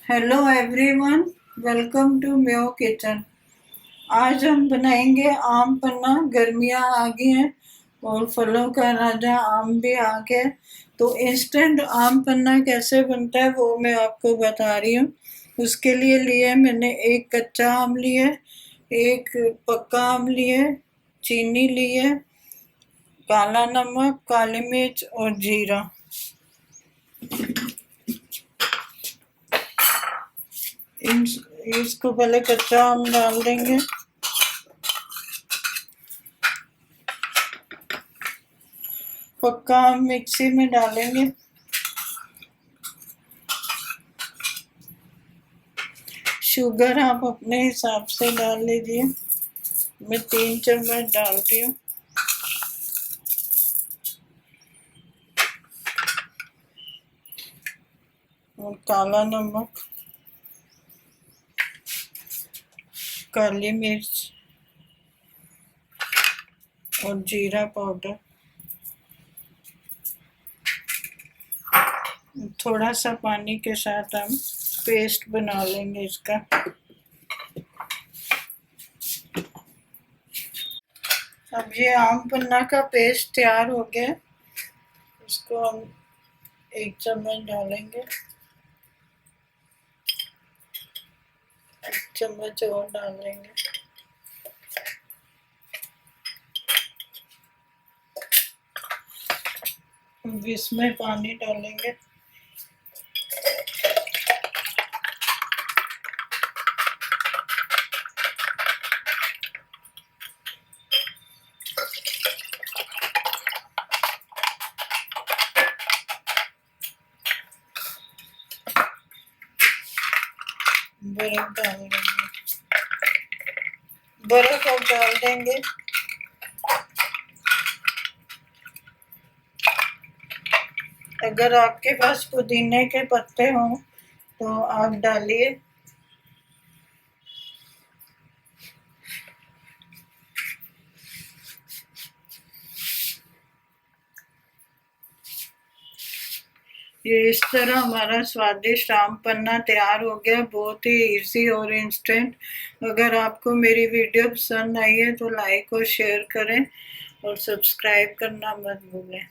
Hello everyone, welcome to my kitchen. आज हम बनाएंगे आम पन्ना। गर्मियाँ आ गई हैं और फलों का राजा आम भी आ गया। तो इंस्टेंट आम पन्ना कैसे बनता है वो मैं आपको बता रही हूँ। उसके लिए मैंने एक कच्चा आम लिया, एक पक्का आम लिया, चीनी ली है, काला नमक, काली मिर्च और जीरा। इसको पहले कच्चा आम डाल देंगे। पक्का आम मिक्सी में डालेंगे। शुगर आप अपने हिसाब से डाल लीजिए। मैं 3 चम्मच डाल रही हूँ। और काला नमक, काली मिर्च और जीरा पाउडर। थोड़ा सा पानी के साथ हम पेस्ट बना लेंगे इसका। अब ये आम पन्ना का पेस्ट तैयार हो गया। इसको हम 1 चम्मच डालेंगे। 1 चम्मच और डाल देंगे। अब इसमें पानी डालेंगे। बर्फ डाल देंगे। बर्फ अब डाल देंगे। अगर आपके पास पुदीने के पत्ते हों तो आप डालिए। ये इस तरह हमारा स्वादिष्ट आम पन्ना तैयार हो गया। बहुत ही इजी और इंस्टेंट। अगर आपको मेरी वीडियो पसंद आई है तो लाइक और शेयर करें और सब्सक्राइब करना मत भूलें।